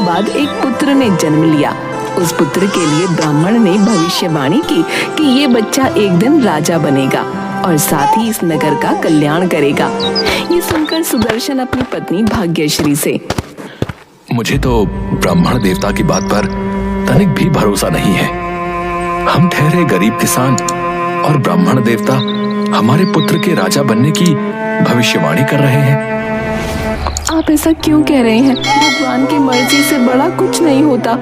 वर्षों बाद एक पुत्र ने जन्म लिया। उस पुत्र के लिए ब्राह्मण ने भविष्यवाणी की कि ये बच्चा एक दिन राजा बनेगा और साथ ही इस नगर का कल्याण करेगा। ये सुनकर सुदर्शन अपनी पत्नी भाग्यश्री से, मुझे तो ब्राह्मण देवता की बात पर तनिक भी भरोसा नहीं है। हम ठहरे गरीब किसान और ब्राह्मण देवता हमारे पुत्र के राजा बनने की भविष्यवाणी कर रहे हैं। आप ऐसा क्यों कह रहे हैं? भगवान की मर्जी से बड़ा कुछ नहीं होता।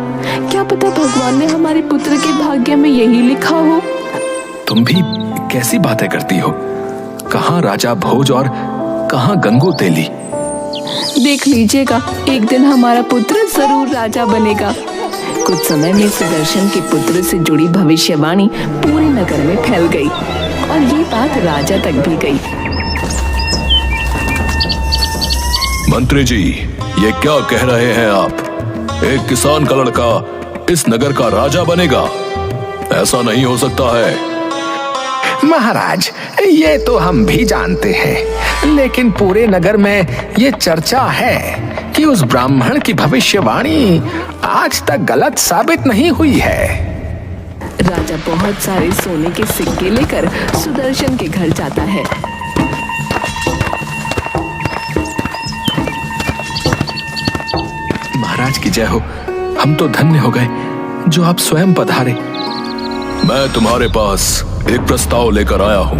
क्या पता भगवान ने हमारे पुत्र के भाग्य में यही लिखा हो। तुम भी कैसी बातें करती हो? कहाँ राजा भोज और कहाँ गंगू तेली। देख लीजिएगा, एक दिन हमारा पुत्र जरूर राजा बनेगा। कुछ समय में सुदर्शन के पुत्र से जुड़ी भविष्यवाणी पूरे नगर में फैल गई और ये बात राजा तक भी गई। मंत्री जी, ये क्या कह रहे हैं आप? एक किसान का लड़का इस नगर का राजा बनेगा? ऐसा नहीं हो सकता है। महाराज, ये तो हम भी जानते हैं, लेकिन पूरे नगर में ये चर्चा है कि उस ब्राह्मण की भविष्यवाणी आज तक गलत साबित नहीं हुई है। राजा बहुत सारे सोने के सिक्के लेकर सुदर्शन के घर जाता है। महाराज की जय हो। हम तो धन्य हो गए जो आप स्वयं पधारे। मैं तुम्हारे पास एक प्रस्ताव लेकर आया हूं।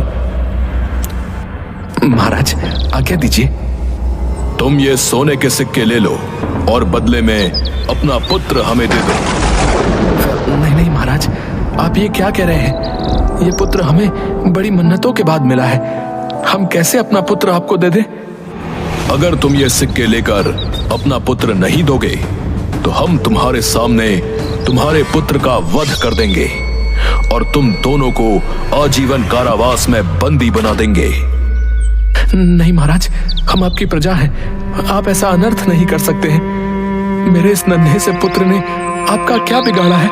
महाराज, आज्ञा दीजिए। तुम ये सोने के सिक्के ले लो और बदले में अपना पुत्र हमें दे दो। नहीं नहीं महाराज, आप ये क्या कह रहे हैं? ये पुत्र हमें बड़ी मन्नतों के बाद मिला है। हम कैसे अपना पुत्र आपको दे दें? अगर तुम ये सिक्के लेकर अपना पुत्र नहीं दोगे तो हम तुम्हारे सामने तुम्हारे पुत्र का वध कर देंगे और तुम दोनों को आजीवन कारावास में बंदी बना देंगे। नहीं महाराज, हम आपकी प्रजा हैं। आप ऐसा अनर्थ नहीं कर सकते हैं। मेरे इस नन्हे से पुत्र ने आपका क्या बिगाड़ा है?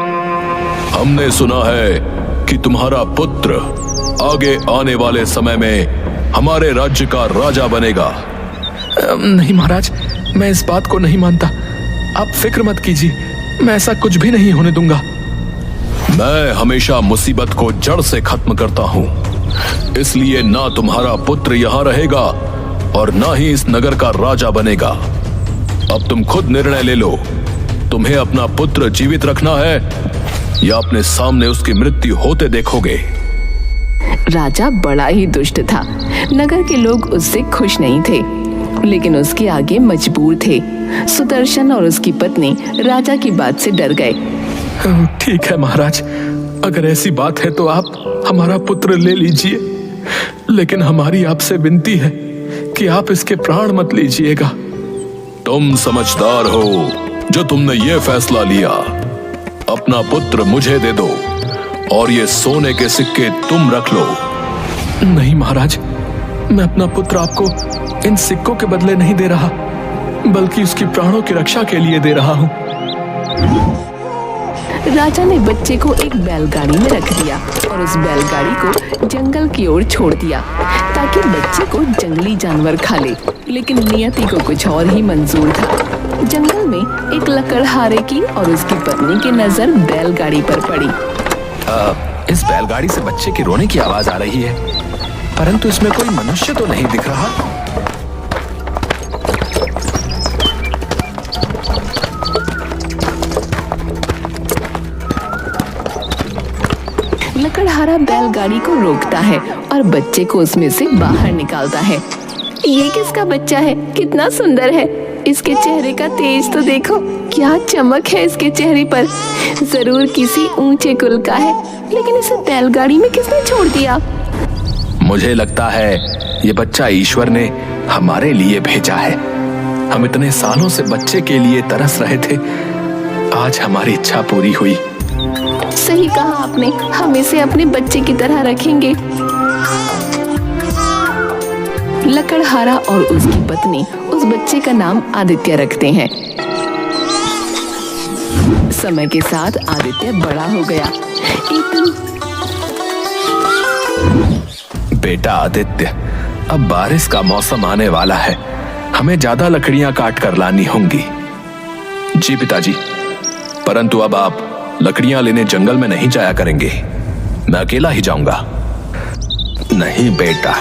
हमने सुना है कि तुम्हारा पुत्र आगे आने वाले समय में हमारे राज्य का राजा बनेगा। नहीं महाराज, मैं इस बात को नहीं मानता। आप फिक्र मत कीजिए, मैं ऐसा कुछ भी नहीं होने दूंगा। मैं हमेशा मुसीबत को जड़ से खत्म करता हूं, इसलिए ना तुम्हारा पुत्र यहां रहेगा और ना ही इस नगर का राजा बनेगा। अब तुम खुद निर्णय ले लो, तुम्हें अपना पुत्र जीवित रखना है या अपने सामने उसकी मृत्यु होते देखोगे। राजा बड़ा ही दुष्ट था। नगर के लोग उससे खुश नहीं थे, लेकिन उसके आगे मजबूर थे। सुदर्शन और उसकी पत्नी राजा की बात से डर गए। ठीक है महाराज, अगर ऐसी बात है तो आप हमारा पुत्र ले लीजिए, लेकिन हमारी आपसे विनती है कि आप इसके प्राण मत लीजिएगा। तुम समझदार हो जो तुमने ये फैसला लिया। अपना पुत्र मुझे दे दो और ये सोने के सिक्के तुम रख लो। नहीं महाराज, मैं अपना पुत्र आपको इन सिक्कों के बदले नहीं दे रहा, बल्कि उसकी प्राणों की रक्षा के लिए दे रहा हूँ। राजा ने बच्चे को एक बैलगाड़ी में रख दिया और उस बैलगाड़ी को जंगल की ओर छोड़ दिया ताकि बच्चे को जंगली जानवर खा ले। लेकिन नियति को कुछ और ही मंजूर था। जंगल में एक लकड़हारे की और उसकी पत्नी की नजर बैलगाड़ी पर पड़ी। इस बैलगाड़ी से बच्चे के रोने की आवाज आ रही है, परंतु इसमें कोई मनुष्य तो नहीं दिख रहा। लकड़हारा बैलगाड़ी को रोकता है और बच्चे को उसमें से बाहर निकालता है। ये किसका बच्चा है? कितना सुंदर है। इसके चेहरे का तेज तो देखो, क्या चमक है इसके चेहरे पर। जरूर किसी ऊंचे कुल का है, लेकिन इसे बैलगाड़ी में किसने छोड़ दिया? मुझे लगता है ये बच्चा ईश्वर ने हमारे लिए भेजा है। हम इतने सालों से बच्चे के लिए तरस रहे थे, आज हमारी इच्छा पूरी हुई। सही कहा आपने, हम इसे अपने बच्चे की तरह रखेंगे। लकड़हारा और उसकी पत्नी उस बच्चे का नाम आदित्य रखते हैं। समय के साथ आदित्य बड़ा हो गया। एक दिन, बेटा आदित्य, अब बारिश का मौसम आने वाला है, हमें ज्यादा लकड़ियां काट कर लानी होंगी। जी पिताजी, परंतु अब आप लकड़ियां लेने जंगल में नहीं जाया करेंगे, मैं अकेला ही जाऊंगा। नहीं बेटा,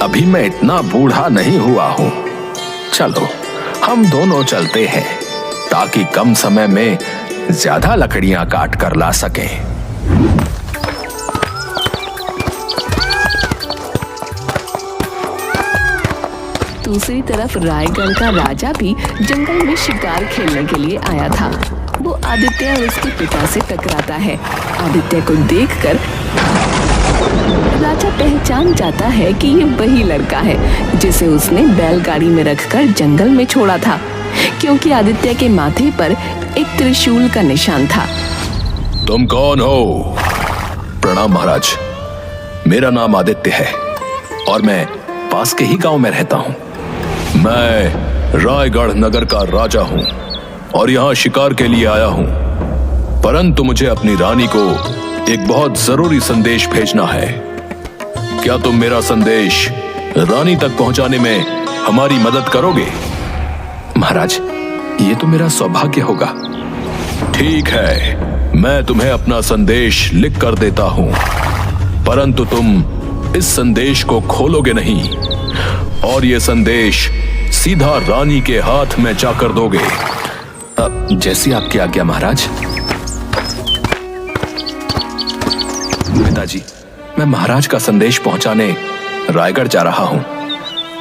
अभी मैं इतना बूढ़ा नहीं हुआ हूं। चलो हम दोनों चलते हैं, ताकि कम समय में ज्यादा लकड़ियां काट कर ला सकें। दूसरी तरफ रायगढ़ का राजा भी जंगल में शिकार खेलने के लिए आया था। वो आदित्य और उसके पिता से टकराता है। आदित्य को देखकर राजा पहचान जाता है कि ये वही लड़का है जिसे उसने बैलगाड़ी में रखकर जंगल में छोड़ा था, क्योंकि आदित्य के माथे पर एक त्रिशूल का निशान था। तुम कौन हो? प्रणाम महाराज, मेरा नाम आदित्य है और मैं पास के ही गांव में रहता हूं। मैं रायगढ़ नगर का राजा हूं और यहां शिकार के लिए आया हूं, परंतु मुझे अपनी रानी को एक बहुत जरूरी संदेश भेजना है। क्या तुम मेरा संदेश रानी तक पहुंचाने में हमारी मदद करोगे? महाराज, ये तो मेरा सौभाग्य होगा। ठीक है, मैं तुम्हें अपना संदेश लिख कर देता हूं, परंतु तुम इस संदेश को खोलोगे नहीं और ये संदेश सीधा रानी के हाथ में जाकर दोगे। जैसी आपकी आज्ञा महाराज। पिताजी, मैं महाराज का संदेश पहुंचाने रायगढ़ जा रहा हूं।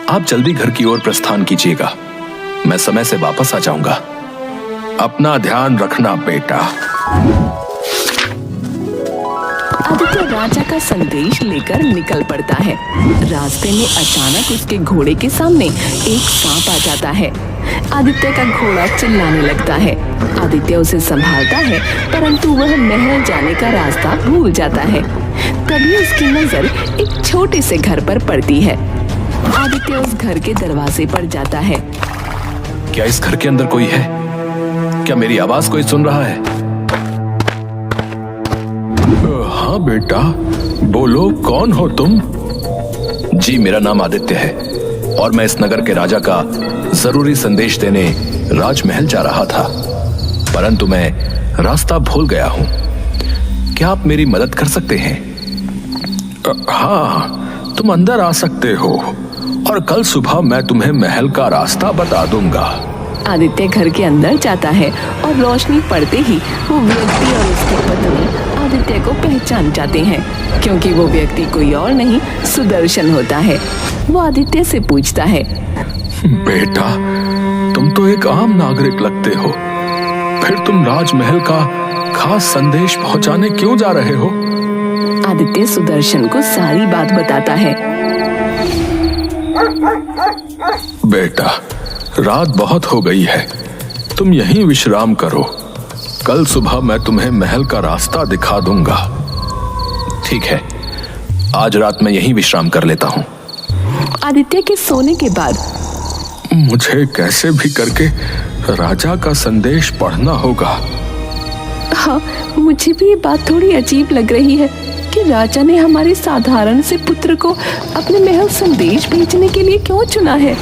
आप जल्दी घर की ओर प्रस्थान कीजिएगा, मैं समय से वापस आ जाऊंगा। अपना ध्यान रखना बेटा। आदित्य राजा का संदेश लेकर निकल पड़ता है। रास्ते में अचानक उसके घोड़े के सामने एक सांप आ जाता है। आदित्य का घोड़ा चिल्लाने लगता है। आदित्य उसे संभालता है, परंतु वह महल जाने का रास्ता भूल जाता है। तभी उसकी नजर एक छोटे से घर पर पड़ती है। आदित्य उस घर के दरवाजे पर जाता है। क्या इस घर के अंदर कोई है? क्या मेरी आवाज कोई सुन रहा है? हाँ बेटा, बोलो, कौन हो तुम? जी, मेरा नाम आदित्य है और मैं इस नगर के राजा का जरूरी संदेश देने राजमहल जा रहा था, परंतु मैं रास्ता भूल गया हूं। क्या आप मेरी मदद कर सकते हैं? हाँ, तुम अंदर आ सकते हो और कल सुबह मैं तुम्हें महल का रास्ता बता दूंगा। आदित्य घर के अंदर जाता है और रोशनी पड़ते ही वो व्यक्ति और उसकी पत्नी आदित्य को पहचान जाते हैं, क्योंकि वो व्यक्ति कोई और नहीं सुदर्शन होता है। वो आदित्य से पूछता है, बेटा, तुम तो एक आम नागरिक लगते हो, फिर तुम राजमहल का खास संदेश पहुंचाने क्यों जा रहे हो? आदित्य सुदर्शन को सारी बात बताता है। बेटा, रात बहुत हो गई है, तुम यहीं विश्राम करो। कल सुबह मैं तुम्हें महल का रास्ता दिखा दूंगा। ठीक है, आज रात मैं यहीं विश्राम कर लेता हूँ। आदित्य के सोने के बाद मुझे कैसे भी करके राजा का संदेश पढ़ना होगा। हाँ, मुझे भी ये बात थोड़ी अजीब लग रही है कि राजा ने हमारे साधारण से पुत्र को अपने महल संदेश भेजने के लिए क्यों चुना है।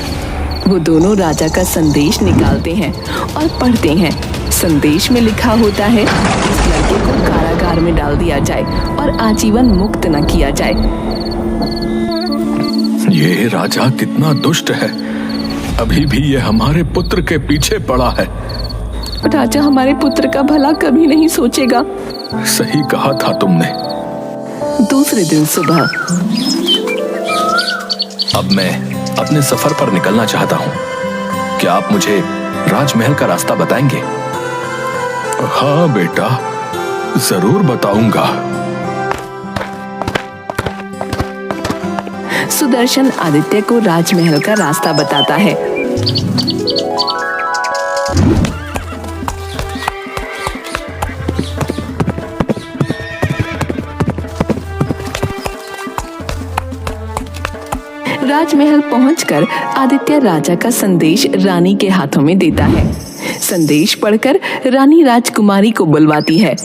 वो दोनों राजा का संदेश निकालते हैं और पढ़ते हैं। संदेश में लिखा होता है कि इस लड़के को कारागार में डाल दिया जाए और आजीवन मुक्त न किया जाए। ये राजा कितना दुष्ट है, अभी भी ये हमारे पुत्र के पीछे पड़ा है। राजा हमारे पुत्र का भला कभी नहीं सोचेगा। सही कहा था तुमने। दूसरे दिन सुबह अब मैं अपने सफर पर निकलना चाहता हूँ। क्या आप मुझे राजमहल का रास्ता बताएंगे? हाँ बेटा, जरूर बताऊंगा। सुदर्शन आदित्य को राजमहल का रास्ता बताता है। राजमहल पहुंचकर आदित्य राजा का संदेश रानी के हाथों में देता है। संदेश पढ़कर रानी राजकुमारी को बुलवाती है।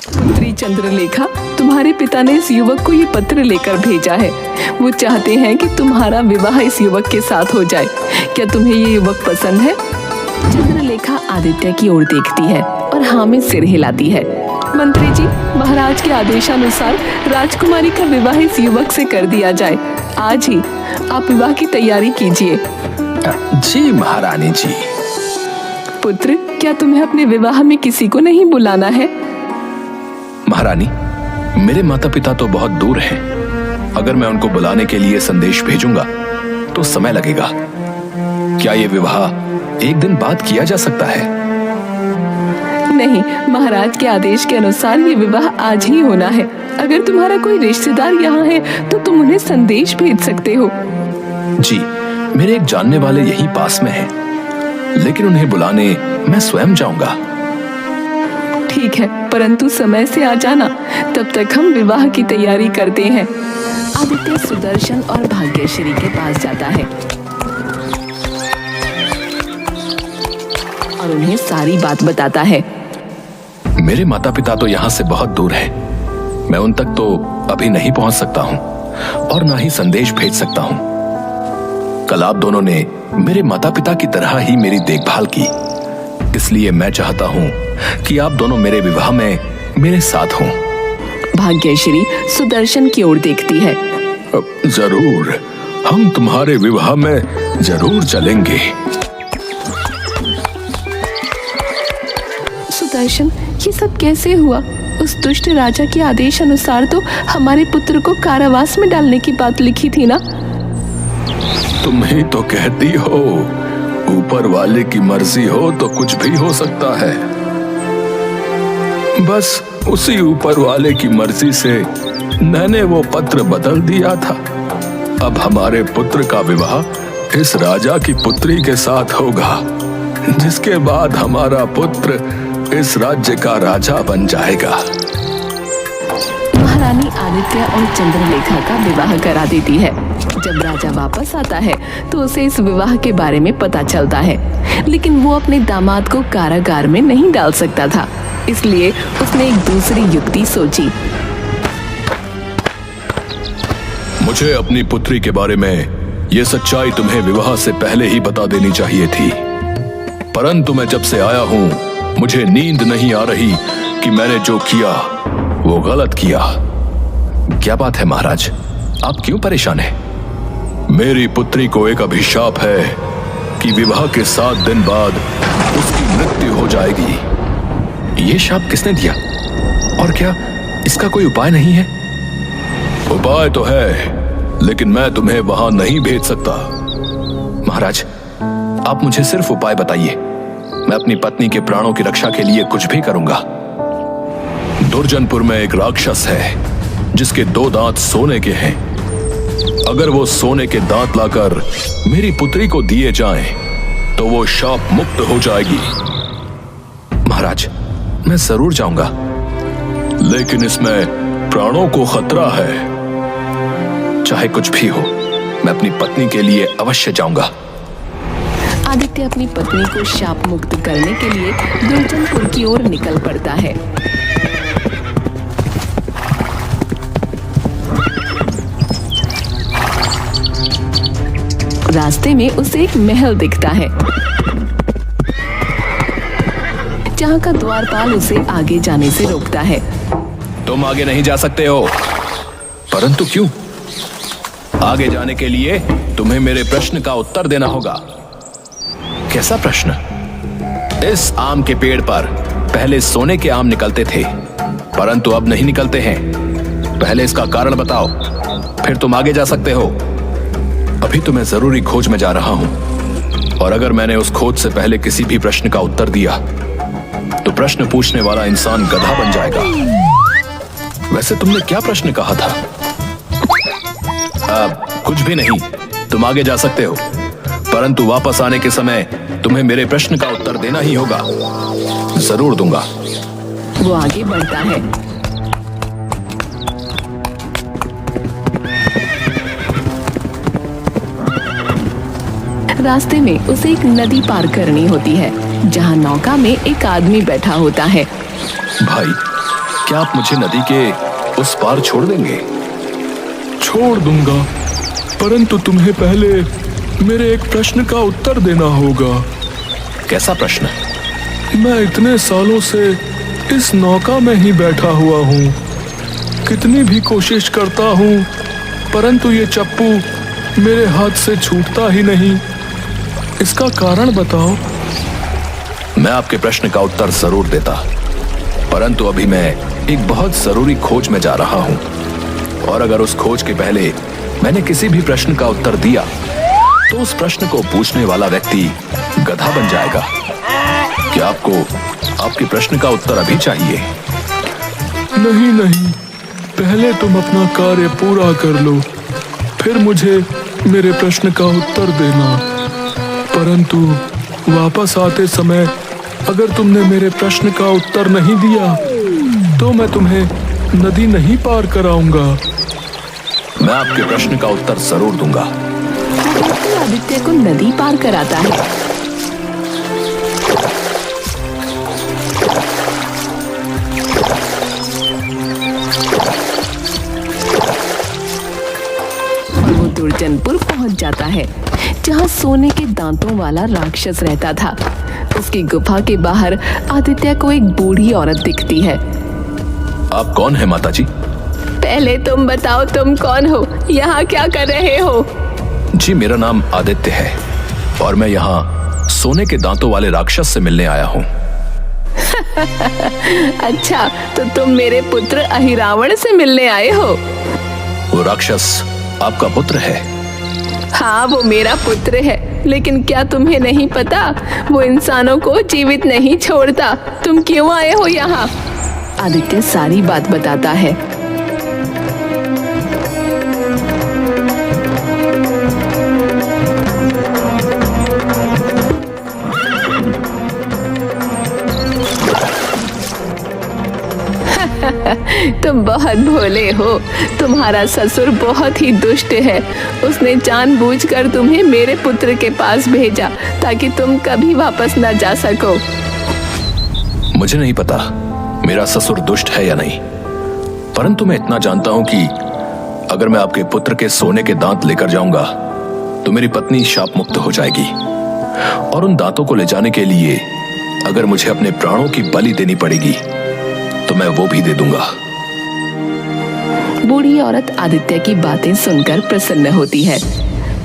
पुत्री चंद्रलेखा, तुम्हारे पिता ने इस युवक को ये पत्र लेकर भेजा है। वो चाहते हैं कि तुम्हारा विवाह इस युवक के साथ हो जाए, क्या तुम्हें ये युवक पसंद है? चंद्रलेखा आदित्य की ओर देखती है और हाँ में सिर हिलाती है। मंत्री जी, महाराज के आदेशानुसार राजकुमारी का विवाह इस युवक से कर दिया जाए। आज ही आप विवाह की तैयारी कीजिए। जी महारानी जी। पुत्र, क्या तुम्हें अपने विवाह में किसी को नहीं बुलाना है? महारानी, मेरे माता पिता तो बहुत दूर हैं। अगर मैं उनको बुलाने के लिए संदेश भेजूंगा तो समय लगेगा। क्या ये विवाह एक दिन बाद किया जा सकता है? नहीं, महाराज के आदेश के अनुसार ये विवाह आज ही होना है। अगर तुम्हारा कोई रिश्तेदार यहाँ है तो तुम उन्हें संदेश भेज सकते हो। जी, मेरे एक जानने वाले यहीं पास में हैं, लेकिन उन्हें बुलाने मैं स्वयं जाऊंगा। ठीक है, परंतु समय से आ जाना, तब तक हम विवाह की तैयारी करते हैं। आदित्य सुदर्शन और भाग्यश्री के पास जाता है और उन्हें सारी बात बताता है। मेरे माता पिता तो यहाँ से बहुत दूर हैं। मैं उन तक तो अभी नहीं पहुंच सकता हूँ और ना ही संदेश भेज सकता हूँ। कल आप दोनों ने मेरे माता पिता की तरह ही मेरी देखभाल की, इसलिए मैं चाहता हूँ कि आप दोनों मेरे विवाह में मेरे साथ हों। भाग्यश्री सुदर्शन की ओर देखती है। जरूर, हम तुम्हारे विवाह में जरूर चलेंगे। सुदर्शन, ये सब कैसे हुआ? उस दुष्ट राजा के आदेश अनुसार तो हमारे पुत्र को कारावास में डालने की बात लिखी थी ना? तुम ही तो कहती हो, ऊपर वाले की मर्जी हो तो कुछ भी हो सकता है। बस उसी ऊपर वाले की मर्जी से मैंने वो पत्र बदल दिया था। अब हमारे पुत्र का विवाह इस राजा की पुत्री के साथ होगा, जिसके बाद हमारा पुत्र इस राज्य का राजा बन जाएगा। महारानी आदित्य और चंद्रलेखा का विवाह करा देती है। जब राजा वापस आता है तो उसे इस विवाह के बारे में पता चलता है, लेकिन वो अपने दामाद को कारागार में नहीं डाल सकता था, इसलिए उसने एक दूसरी युक्ति सोची। मुझे अपनी पुत्री के बारे में ये सच्चाई तुम्हें विवाह से पहले ही बता देनी चाहिए थी, परंतु मैं जब से आया हूँ मुझे नींद नहीं आ रही कि मैंने जो किया वो गलत किया। क्या बात है महाराज, आप क्यों परेशान हैं? मेरी पुत्री को एक अभिशाप है कि विवाह के 7 दिन बाद उसकी मृत्यु हो जाएगी। ये शाप किसने दिया और क्या इसका कोई उपाय नहीं है? उपाय तो है, लेकिन मैं तुम्हें वहां नहीं भेज सकता। महाराज, आप मुझे सिर्फ उपाय बताइए, मैं अपनी पत्नी के प्राणों की रक्षा के लिए कुछ भी करूंगा। दुर्जनपुर में एक राक्षस है जिसके 2 दांत सोने के हैं। अगर वो सोने के दांत लाकर मेरी पुत्री को दिए जाएं, तो वो शाप मुक्त हो जाएगी। महाराज, मैं जरूर जाऊंगा, लेकिन इसमें प्राणों को खतरा है। चाहे कुछ भी हो, मैं अपनी पत्नी के लिए अवश्य जाऊंगा। आदित्य अपनी पत्नी को शाप मुक्त करने के लिए दुर्जनपुर की ओर निकल पड़ता है। रास्ते में उसे एक महल दिखता है, जहाँ का द्वारपाल उसे आगे जाने से रोकता है। तुम आगे नहीं जा सकते हो। परंतु क्यों? आगे जाने के लिए तुम्हें मेरे प्रश्न का उत्तर देना होगा। कैसा प्रश्न? इस आम के पेड़ पर पहले सोने के आम निकलते थे, परंतु अब नहीं निकलते हैं। पहले इसका कारण बताओ, फिर तुम आगे जा सकते हो। अभी तो मैं जरूरी खोज में जा रहा हूं, और अगर मैंने उस खोज से पहले किसी भी प्रश्न का उत्तर दिया तो प्रश्न पूछने वाला इंसान गधा बन जाएगा। वैसे तुमने क्या प्रश्न कहा था? कुछ भी नहीं, तुम आगे जा सकते हो, परंतु वापस आने के समय तुम्हें मेरे प्रश्न का उत्तर देना ही होगा। जरूर दूंगा। वो आगे बढ़ता है। रास्ते में उसे एक नदी पार करनी होती है, जहाँ नौका में एक आदमी बैठा होता है। भाई, क्या आप मुझे नदी के उस पार छोड़ देंगे? छोड़ दूंगा, परंतु तुम्हें पहले मेरे एक प्रश्न का उत्तर देना होगा। कैसा प्रश्न? मैं इतने सालों से इस नौका में ही बैठा हुआ हूँ, कितनी भी कोशिश करता हूँ, परंतु ये चप्पू मेरे हाथ से छूटता ही नहीं। इसका कारण बताओ। मैं आपके प्रश्न का उत्तर जरूर देता, परंतु अभी मैं एक बहुत जरूरी खोज में जा रहा हूँ, और अगर उस खोज के पहले मैंने किसी भी प्रश्न का उत्तर दिया तो उस प्रश्न को पूछने वाला व्यक्ति गधा बन जाएगा। क्या आपको आपके प्रश्न का उत्तर अभी चाहिए? नहीं नहीं, पहले तुम अपना कार्य पूरा कर लो, फिर मुझे मेरे प्रश्न का उत्तर देना। परंतु वापस आते समय अगर तुमने मेरे प्रश्न का उत्तर नहीं दिया तो मैं तुम्हें नदी नहीं पार कराऊंगा। मैं आपके प्रश्न का उत्तर जरूर दूंगा। तो आदित्य को नदी पार कराता है। वो दुर्जनपुर पहुंच जाता है, जहां सोने के दांतों वाला राक्षस रहता था। उसकी गुफा के बाहर आदित्य को एक बूढ़ी औरत दिखती है। आप कौन है माताजी? पहले तुम बताओ, तुम कौन हो, यहाँ क्या कर रहे हो? जी, मेरा नाम आदित्य है और मैं यहाँ सोने के दांतों वाले राक्षस से मिलने आया हूँ। अच्छा, तो तुम मेरे पुत्र अहिरावण से मिलने आए हो? वो राक्षस आपका पुत्र है? हाँ, वो मेरा पुत्र है, लेकिन क्या तुम्हें नहीं पता, वो इंसानों को जीवित नहीं छोड़ता। तुम क्यों आए हो यहाँ? आदित्य सारी बात बताता है। तुम बहुत भोले हो। तुम्हारा ससुर बहुत ही दुष्ट है। उसने जानबूझकर तुम्हें मेरे पुत्र के पास भेजा ताकि तुम कभी वापस न जा सको। मुझे नहीं पता मेरा ससुर दुष्ट है या नहीं, परंतु मैं इतना जानता हूं कि अगर मैं आपके पुत्र के सोने के दांत लेकर जाऊंगा तो मेरी पत्नी शाप मुक्त हो जाएगी, और उन दांतों को ले जाने के लिए अगर मुझे अपने प्राणों की बलि देनी पड़ेगी तो मैं वो भी दे दूंगा। बूढ़ी औरत आदित्य की बातें सुनकर प्रसन्न होती है।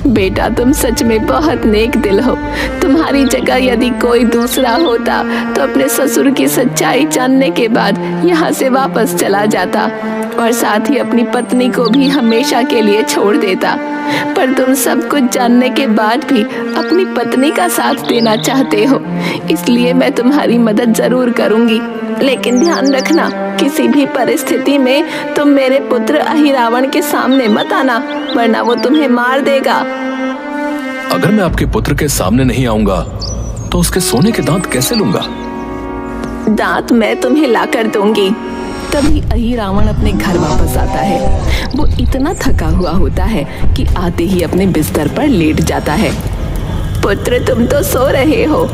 बेटा, तुम सच में बहुत नेक दिल हो। तुम्हारी जगह यदि कोई दूसरा होता तो अपने ससुर की सच्चाई जानने के बाद यहाँ से वापस चला जाता और साथ ही अपनी पत्नी को भी हमेशा के लिए छोड़ देता। पर तुम सब कुछ जानने के बाद भी अपनी पत्नी का साथ देना चाहते हो, इसलिए मैं तुम्हारी मदद जरूर करूंगी। लेकिन ध्यान रखना, किसी भी परिस्थिति में तुम मेरे पुत्र अहिरावण के सामने मत आना, वरना वो तुम्हें मार देगा। अगर मैं आपके पुत्र के सामने नहीं आऊंगा तो उसके सोने के दांत कैसे लूंगा? दांत मैं तुम्हें लाकर दूंगी। तभी अहिरावण अपने घर वापस आता है। वो इतना थका हुआ होता है कि आते ही अपने बिस्तर पर लेट जाता है। पुत्र, तुम तो सो रहे हो।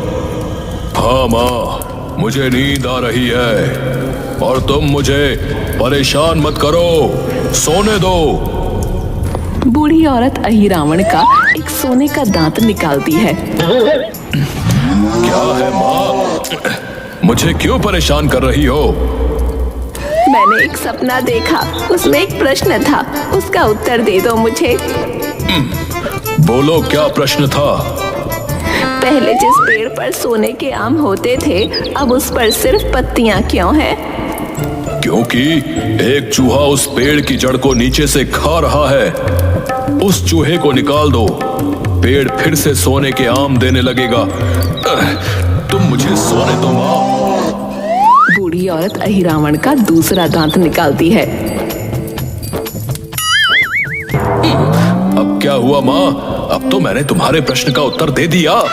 हाँ माँ, मुझे नींद आ रही है और तुम मुझे परेशान मत करो, सोने दो। बूढ़ी औरत अहिरावण का एक सोने का दांत निकालती है। क्या है माँ, मुझे क्यों परेशान कर रही हो? मैंने एक सपना देखा, उसमें एक प्रश्न था, उसका उत्तर दे दो मुझे। बोलो, क्या प्रश्न था? पहले जिस पेड़ पर सोने के आम होते थे, अब उस पर सिर्फ पत्तियां क्यों हैं? क्योंकि एक चूहा उस पेड़ की जड़ को नीचे से खा रहा है। उस चूहे को निकाल दो, पेड़ फिर से सोने के आम देने लगेगा। तुम मुझे सोने दो माँ। बूढ़ी औरत अहिरावण का दूसरा दांत निकालती है। अब क्या हुआ माँ? अब तो मैंने तुम्हारे प्रश्न का उत्तर दे दिया।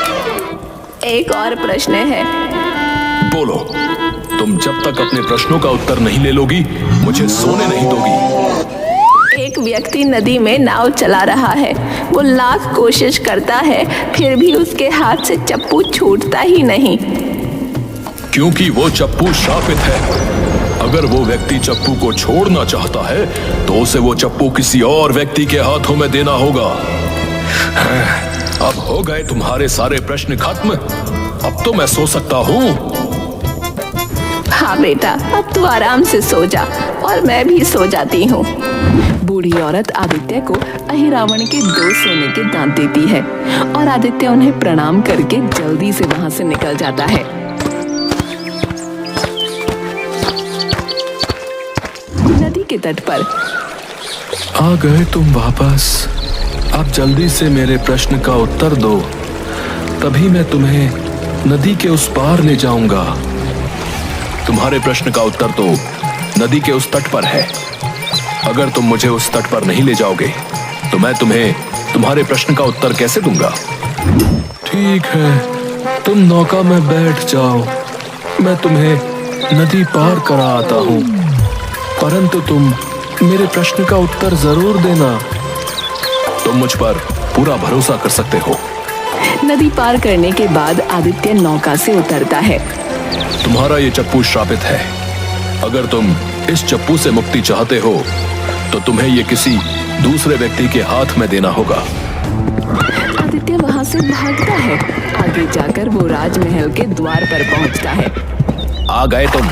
एक और प्रश्न है। बोलो, तुम जब तक अपने प्रश्नों का उत्तर नहीं ले लोगी, मुझे सोने नहीं दोगी। एक व्यक्ति नदी में नाव चला रहा है। वो लाख कोशिश करता है, फिर भी उसके हाथ से चप्पू छूटता ही नहीं। क्योंकि वो चप्पू शापित है। अगर वो व्यक्ति चप्पू को छोड़ना चाहता है तो उसे वो चप्पू किसी और व्यक्ति के हाथों में देना होगा। अब हो गए तुम्हारे सारे प्रश्न खत्म। अब तो मैं सो सकता हूँ। हाँ बेटा, अब तू आराम से सो जा और मैं भी सो जाती हूँ। बूढ़ी औरत आदित्य को अहिरावण के 2 सोने के दांत देती है और आदित्य उन्हें प्रणाम करके जल्दी से वहां से निकल जाता है। नदी के तट पर आ गए तुम वापस। अब जल्दी से मेरे प्रश्न का उत्तर दो, तभी मैं तुम्हें नदी के उस पार ले जाऊंगा। तुम्हारे प्रश्न का उत्तर तो नदी के उस तट पर है। अगर तुम मुझे उस तट पर नहीं ले जाओगे तो मैं तुम्हें तुम्हारे प्रश्न का उत्तर कैसे दूंगा? ठीक है, तुम नौका में बैठ जाओ, मैं तुम्हें नदी पार करा आता हूँ, परंतु तुम मेरे प्रश्न का उत्तर जरूर देना। तुम मुझ पर पूरा भरोसा कर सकते हो। नदी पार करने के बाद आदित्य नौका से उतरता है। तुम्हारा ये चप्पू श्रापित है। अगर तुम इस चप्पू से मुक्ति चाहते हो तो तुम्हें ये किसी दूसरे व्यक्ति के हाथ में देना होगा। आदित्य वहां से भागता है। आगे जाकर वो राजमहल के द्वार पर पहुंचता है। आ गए तुम।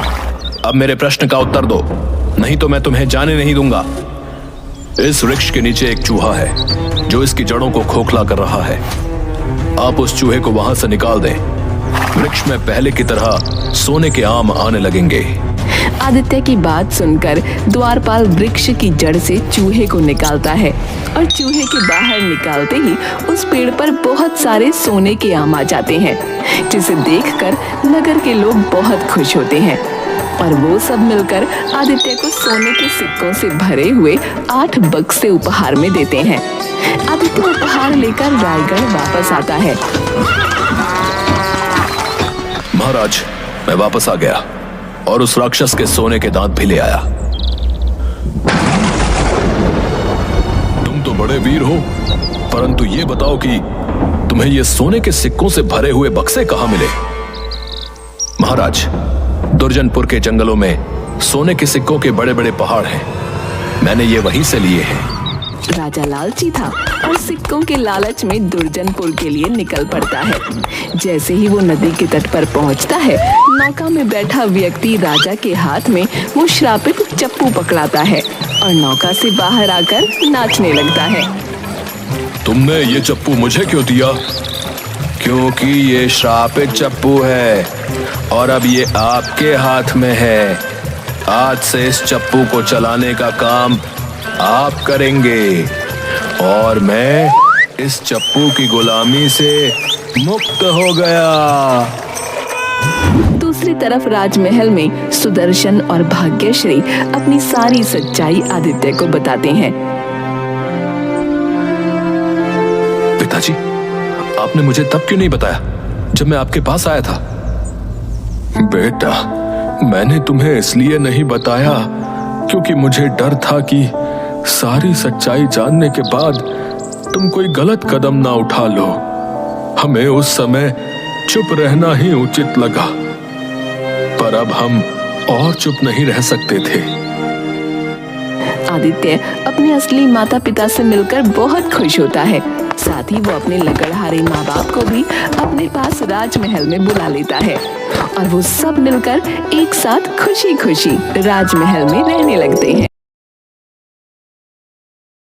अब मेरे प्रश्न का उत्तर दो, नहीं तो मैं तुम्हें जाने नहीं दूंगा। इस वृक्ष के नीचे एक चूहा है जो इसकी जड़ों को खोखला कर रहा है। आप उस चूहे को वहां से निकाल दें। वृक्ष में पहले की तरह सोने के आम आने लगेंगे। आदित्य की बात सुनकर द्वारपाल वृक्ष की जड़ से चूहे को निकालता है और चूहे के बाहर निकालते ही उस पेड़ पर बहुत सारे सोने के आम आ जाते हैं, जिसे देखकर नगर के लोग बहुत खुश होते हैं और वो सब मिलकर आदित्य को सोने के सिक्कों से भरे हुए 8 बक्से उपहार में देते हैं। आदित्य उपहार लेकर रायगढ़ वापस आता है। महाराज, मैं वापस आ गया और उस राक्षस के सोने के दांत भी ले आया। तुम तो बड़े वीर हो, परंतु ये बताओ कि तुम्हें ये सोने के सिक्कों से भरे हुए बक्से कहां मिले? महाराज, दुर्जनपुर के जंगलों में सोने के सिक्कों के बड़े बड़े पहाड़ हैं। मैंने ये वहीं से लिए हैं। राजा लालची था और सिक्कों के लालच में दुर्जनपुर के लिए निकल पड़ता है। जैसे ही वो नदी के तट पर पहुंचता है, नौका में बैठा व्यक्ति राजा के हाथ में वो श्रापित चप्पू पकड़ाता है और नौका से बाहर आकर नाचने लगता है। तुमने ये चप्पू मुझे क्यों दिया? क्योंकि ये श्रापित चप्पू है और अब ये आपके हाथ में है। आज से इस चप्पू को चलाने का काम आप करेंगे और मैं इस चप्पू की गुलामी से मुक्त हो गया। दूसरी तरफ राजमहल में सुदर्शन और भाग्यश्री अपनी सारी सच्चाई आदित्य को बताते हैं। पिताजी, आपने मुझे तब क्यों नहीं बताया जब मैं आपके पास आया था? बेटा, मैंने तुम्हें इसलिए नहीं बताया क्योंकि मुझे डर था कि सारी सच्चाई जानने के बाद तुम कोई गलत कदम ना उठा लो। हमें उस समय चुप रहना ही उचित लगा, पर अब हम और चुप नहीं रह सकते थे। आदित्य अपने असली माता पिता से मिलकर बहुत खुश होता है। साथ ही वो अपने लकड़हारे माँ बाप को भी अपने पास राजमहल में बुला लेता है और वो सब मिलकर एक साथ खुशी खुशी राजमहल में रहने लगते हैं।